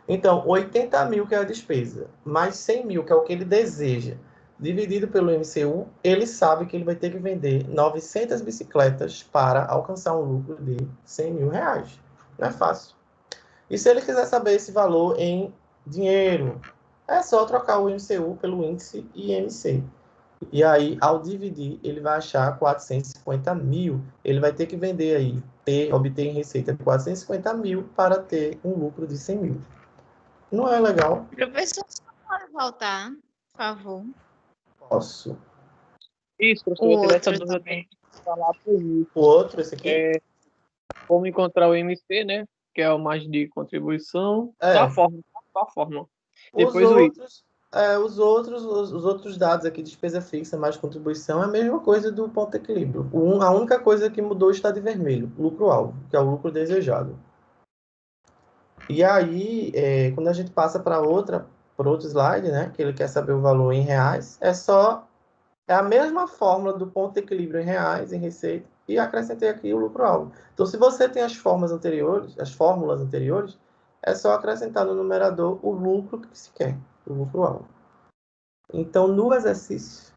Então, 80 mil que é a despesa, mais 100 mil que é o que ele deseja, dividido pelo MCU, ele sabe que ele vai ter que vender 900 bicicletas para alcançar um lucro de 100 mil reais. Não é fácil. E se ele quiser saber esse valor em dinheiro, é só trocar o MCU pelo índice IMC. E aí, ao dividir, ele vai achar 450 mil. Ele vai ter que vender aí, obter em receita de 450 mil para ter um lucro de 100 mil. Não é legal? Professor, só pode voltar, por favor. Posso. Isso, professor, O eu tive essa outro dúvida também. de falar por mim. O outro, esse aqui? Como encontrar o MC, né? Que é o mais de contribuição. Só a fórmula. Depois Os outros dados aqui, despesa fixa mais contribuição, é a mesma coisa do ponto de equilíbrio. A única coisa que mudou está de vermelho, lucro-alvo, que é o lucro desejado. E aí, quando a gente passa para outro slide, né, que ele quer saber o valor em reais, é a mesma fórmula do ponto de equilíbrio em reais, em receita, e acrescentei aqui o lucro-alvo. Então, se você tem as fórmulas anteriores, é só acrescentar no numerador o lucro que se quer, o lucro-alvo. Então, no exercício,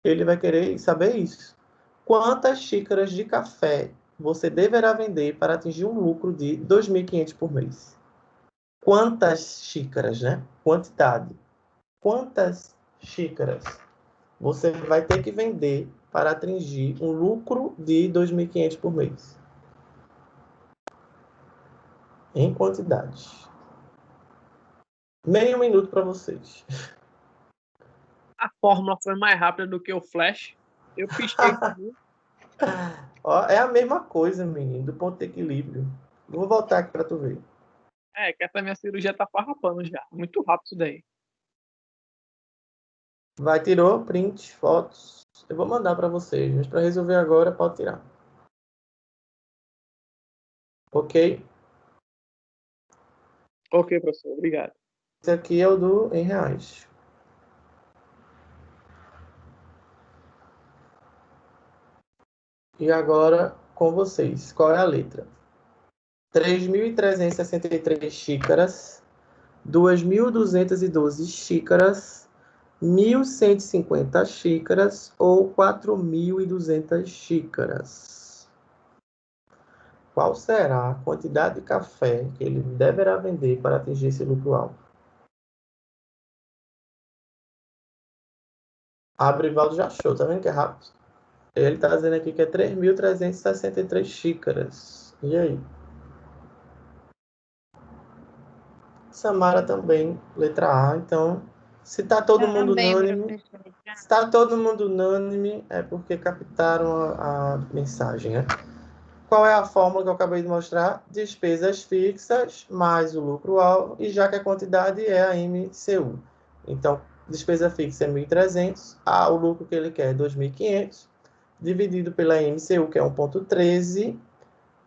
ele vai querer saber isso. Quantas xícaras de café você deverá vender para atingir um lucro de 2.500 por mês? Quantas xícaras, né? Quantidade. Quantas xícaras você vai ter que vender para atingir um lucro de 2.500 por mês? Em quantidade. Meio minuto para vocês. a fórmula foi mais rápida do que o flash. Eu pisquei. Ó, é a mesma coisa, menino, do ponto de equilíbrio. Vou voltar aqui para tu ver. Que essa minha cirurgia tá farrapando já. Muito rápido isso daí. Vai, tirou, print, fotos. Eu vou mandar para vocês, mas para resolver agora, pode tirar. Ok? Ok, professor. Obrigado. Esse aqui é o do em reais. E agora, com vocês. Qual é a letra? 3.363 xícaras, 2.212 xícaras, 1.150 xícaras ou 4.200 xícaras. Qual será a quantidade de café que ele deverá vender para atingir esse lucro-alvo? Abrivaldo já achou, tá vendo que é rápido? Ele está dizendo aqui que é 3.363 xícaras. E aí? Samara também, letra A. Então, se está todo mundo unânime, é porque captaram a mensagem, né? Qual é a fórmula que eu acabei de mostrar? Despesas fixas mais o lucro-alvo, e já que a quantidade é a MCU. Então, despesa fixa é 1.300, o lucro que ele quer é 2.500, dividido pela MCU, que é 1,13,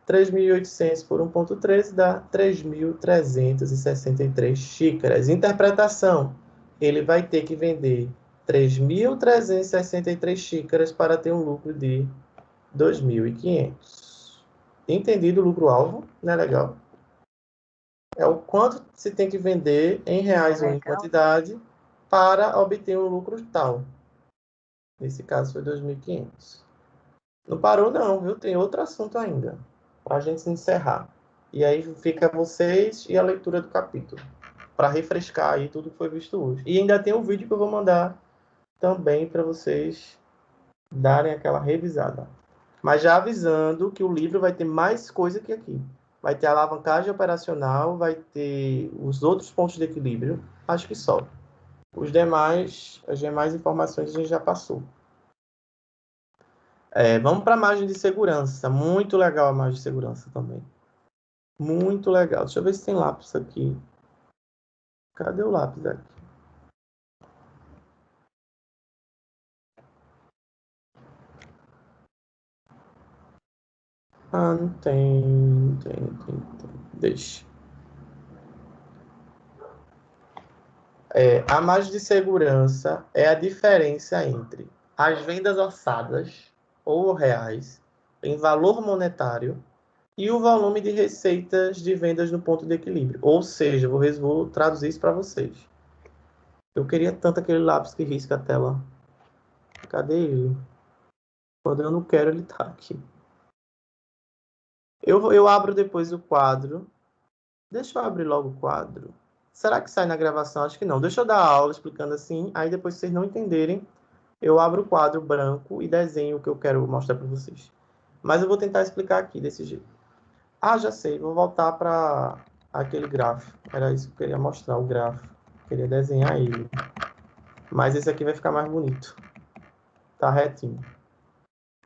3.800 por 1,13 dá 3.363 xícaras. Interpretação. ele vai ter que vender 3.363 xícaras para ter um lucro de 2.500. Entendido o lucro-alvo? Não é legal? É o quanto se tem que vender em reais ou em quantidade para obter um lucro tal. Nesse caso foi 2.500. Não parou não, viu? Tem outro assunto ainda, para a gente encerrar. E aí fica vocês e a leitura do capítulo, para refrescar aí tudo que foi visto hoje. E ainda tem um vídeo que eu vou mandar também para vocês darem aquela revisada. Mas já avisando que o livro vai ter mais coisa que aqui. Vai ter a alavancagem operacional, vai ter os outros pontos de equilíbrio, acho que só. As demais informações a gente já passou. Vamos para a margem de segurança. Muito legal a margem de segurança também. Muito legal. Deixa eu ver se tem lápis aqui. Cadê o lápis aqui? Ah, não tem. Deixa. A margem de segurança é a diferença entre as vendas orçadas ou reais em valor monetário e o volume de receitas de vendas no ponto de equilíbrio. Ou seja, vou traduzir isso para vocês. Eu queria tanto aquele lápis que risca a tela. Cadê ele? Quando eu não quero, ele tá aqui. Eu abro depois o quadro. Deixa eu abrir logo o quadro. Será que sai na gravação? Acho que não. Deixa eu dar a aula explicando assim. Aí depois, se vocês não entenderem, eu abro o quadro branco e desenho o que eu quero mostrar para vocês. Mas eu vou tentar explicar aqui desse jeito. Ah, já sei. Vou voltar para aquele gráfico. Era isso que eu queria mostrar, o gráfico. Queria desenhar ele. Mas esse aqui vai ficar mais bonito. Tá retinho.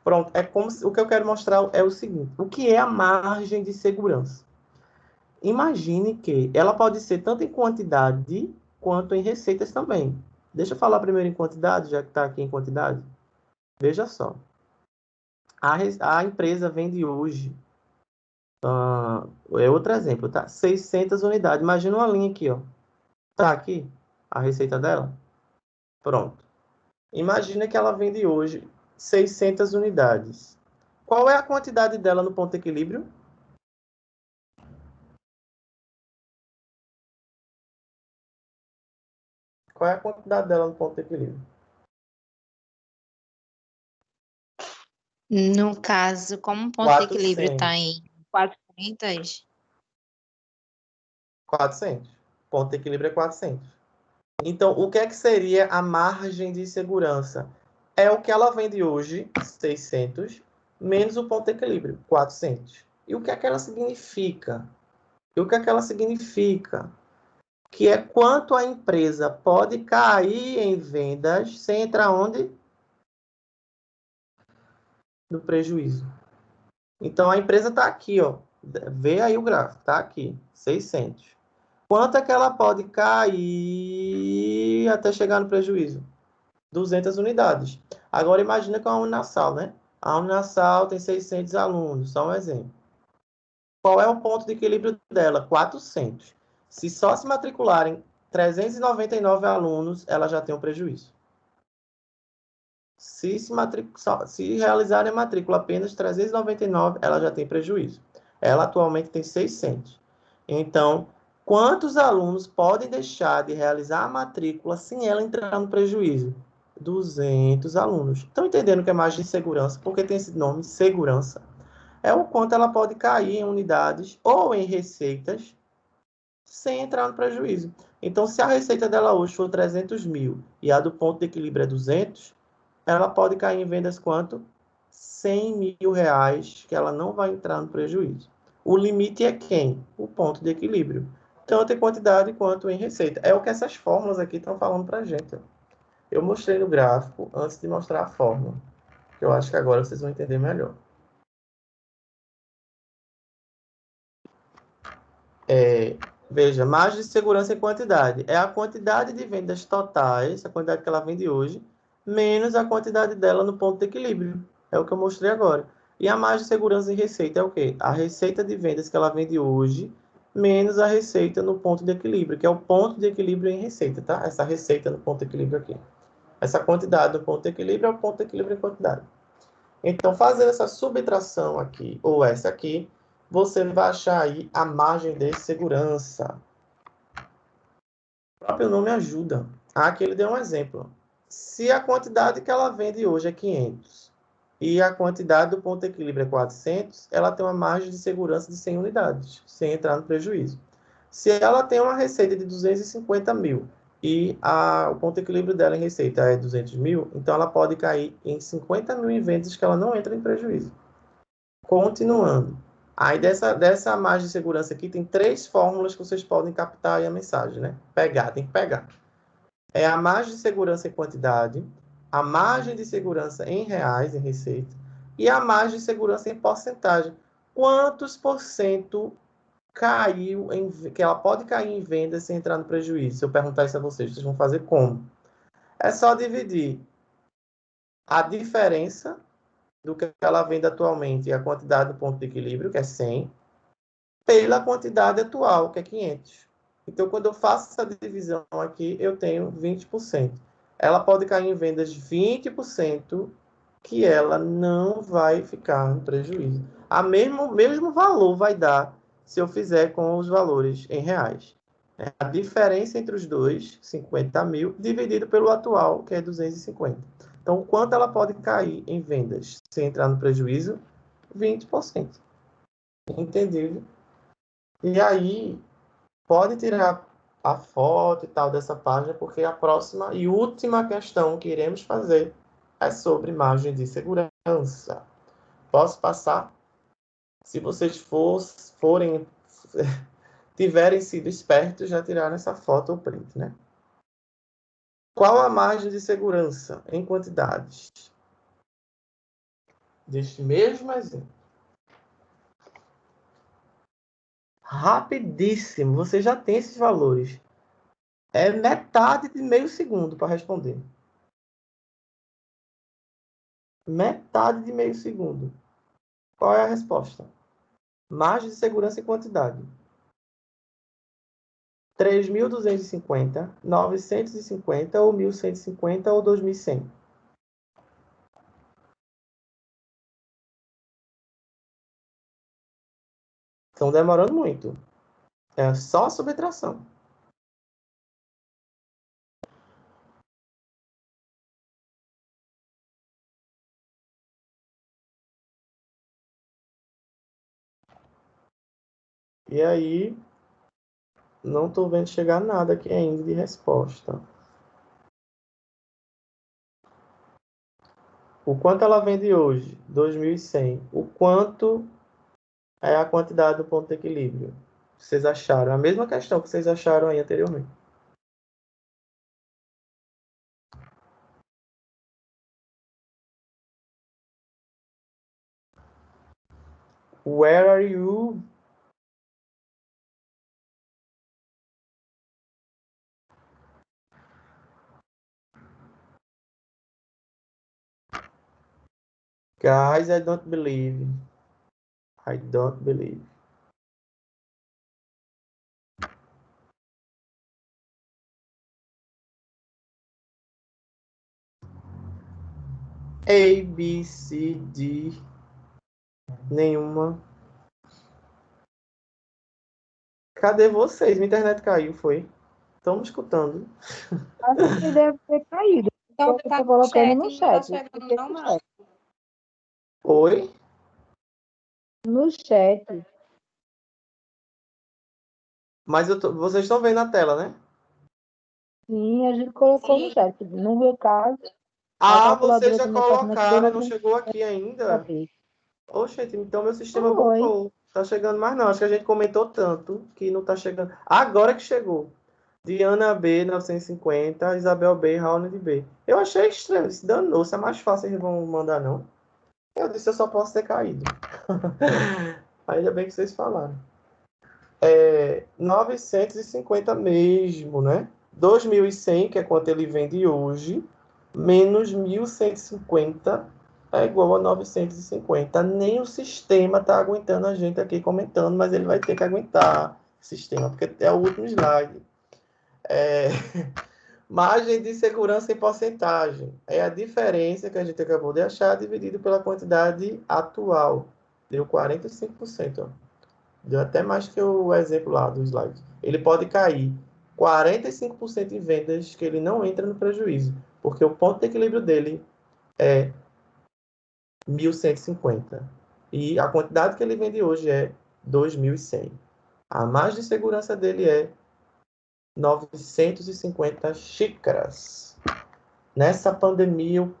Pronto. O que eu quero mostrar é o seguinte. O que é a margem de segurança? Imagine que ela pode ser tanto em quantidade quanto em receitas também. Deixa eu falar primeiro em quantidade, já que está aqui em quantidade. Veja só. A empresa vende hoje, é outro exemplo, tá? 600 unidades. Imagina uma linha aqui, ó. Tá aqui a receita dela? Pronto. Imagina que ela vende hoje 600 unidades. Qual é a quantidade dela no ponto de equilíbrio? Qual é a quantidade dela no ponto de equilíbrio? No caso, como o ponto de equilíbrio está em 400? 400. Ponto de equilíbrio é 400. Então, o que é que seria a margem de segurança? É o que ela vende hoje, 600, menos o ponto de equilíbrio, 400. E o que é que ela significa? Que é quanto a empresa pode cair em vendas sem entrar onde? No prejuízo. Então, a empresa está aqui, ó. Vê aí o gráfico, está aqui, 600. Quanto é que ela pode cair até chegar no prejuízo? 200 unidades. Agora, imagina com a Unasal, né? A Unasal tem 600 alunos, só um exemplo. Qual é o ponto de equilíbrio dela? 400. Se só se matricularem 399 alunos, ela já tem um prejuízo. Se realizarem a matrícula apenas 399, ela já tem prejuízo. Ela atualmente tem 600. Então, quantos alunos podem deixar de realizar a matrícula sem ela entrar no prejuízo? 200 alunos. Estão entendendo que é margem de segurança? Porque tem esse nome, segurança. É o quanto ela pode cair em unidades ou em receitas sem entrar no prejuízo. Então, se a receita dela hoje for 300 mil e a do ponto de equilíbrio é 200, ela pode cair em vendas quanto? 100 mil reais, que ela não vai entrar no prejuízo. O limite é quem? O ponto de equilíbrio. Tanto em quantidade quanto em receita. É o que essas fórmulas aqui estão falando para a gente. Eu mostrei no gráfico antes de mostrar a fórmula. Que eu acho que agora vocês vão entender melhor. Veja, margem de segurança em quantidade. É a quantidade de vendas totais, a quantidade que ela vende hoje, menos a quantidade dela no ponto de equilíbrio. É o que eu mostrei agora. E a margem de segurança em receita é o quê? A receita de vendas que ela vende hoje, menos a receita no ponto de equilíbrio, que é o ponto de equilíbrio em receita, tá? Essa receita no ponto de equilíbrio aqui. Essa quantidade no ponto de equilíbrio é o ponto de equilíbrio em quantidade. Então, fazendo essa subtração aqui, ou essa aqui, você vai achar aí a margem de segurança. O próprio nome ajuda. Aqui ele deu um exemplo. Se a quantidade que ela vende hoje é 500 e a quantidade do ponto de equilíbrio é 400, ela tem uma margem de segurança de 100 unidades, sem entrar no prejuízo. Se ela tem uma receita de 250 mil e o ponto de equilíbrio dela em receita é 200 mil, então ela pode cair em 50 mil em vendas que ela não entra em prejuízo. Continuando. Aí dessa margem de segurança aqui tem 3 fórmulas que vocês podem captar aí a mensagem, né? Tem que pegar. É a margem de segurança em quantidade, a margem de segurança em reais, em receita, e a margem de segurança em porcentagem. Quantos por cento caiu que ela pode cair em vendas sem entrar no prejuízo? Se eu perguntar isso a vocês vão fazer como? É só dividir a diferença do que ela vende atualmente e a quantidade do ponto de equilíbrio, que é 100, pela quantidade atual, que é 500. Então, quando eu faço essa divisão aqui, eu tenho 20%. Ela pode cair em vendas 20%, que ela não vai ficar no prejuízo. O mesmo valor vai dar se eu fizer com os valores em reais. A diferença entre os dois, 50 mil, dividido pelo atual, que é 250. Então, quanto ela pode cair em vendas sem entrar no prejuízo? 20%. Entendeu? E aí, pode tirar a foto e tal dessa página, porque a próxima e última questão que iremos fazer é sobre margem de segurança. Posso passar? Se vocês tiverem sido espertos, já tiraram essa foto ou print, né? Qual a margem de segurança em quantidades? Deste mesmo exemplo. Rapidíssimo, você já tem esses valores. É metade de meio segundo para responder. Metade de meio segundo. Qual é a resposta? Margem de segurança em quantidade. 3.250, 950 ou 1.150 ou 2.100. Estão demorando muito. É só a subtração. E aí, não estou vendo chegar nada aqui ainda de resposta. O quanto ela vende hoje? 2.100. O quanto é a quantidade do ponto de equilíbrio? Vocês acharam? A mesma questão que vocês acharam aí anteriormente. Where are you? Guys, I don't believe. I don't believe. A, B, C, D. Nenhuma. Cadê vocês? Minha internet caiu, foi? Estão me escutando? Acho que deve ter caído. Então, Tá colocando no chat. Oi? No chat. Mas vocês estão vendo a tela, né? Sim, a gente colocou no chat. No meu caso. Vocês já colocaram, não chegou aqui ainda? Oxe, então meu sistema bugou. Tá chegando mais não. Acho que a gente comentou tanto que não tá chegando. Agora que chegou. Diana B, 950, Isabel B, Raul B. Eu achei estranho. Se danou, se é mais fácil, eles vão mandar não. Eu disse, eu só posso ter caído. Ainda bem que vocês falaram. 950 mesmo, né? 2.100, que é quanto ele vende hoje, menos 1.150 é igual a 950. Nem o sistema está aguentando a gente aqui comentando, mas ele vai ter que aguentar. sistema, porque é o último slide. Margem de segurança em porcentagem. É a diferença que a gente acabou de achar dividido pela quantidade atual. Deu 45%. Ó. Deu até mais que o exemplo lá do slide. Ele pode cair 45% em vendas que ele não entra no prejuízo, porque o ponto de equilíbrio dele é 1.150. E a quantidade que ele vende hoje é 2.100. A margem de segurança dele é 950 xícaras. Nessa pandemia,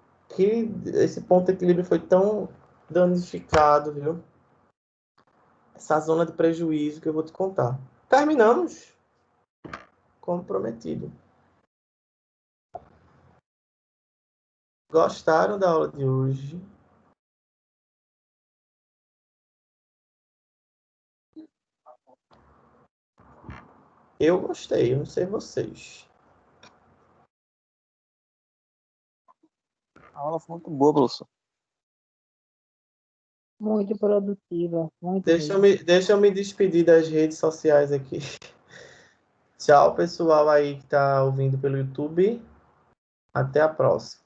esse ponto de equilíbrio foi tão danificado, viu? Essa zona de prejuízo que eu vou te contar. Terminamos, como prometido. Gostaram da aula de hoje? Eu gostei, eu não sei vocês. A aula foi muito boa, professor. Muito produtiva. Muito Deixa eu me despedir das redes sociais aqui. Tchau, pessoal aí que está ouvindo pelo YouTube. Até a próxima.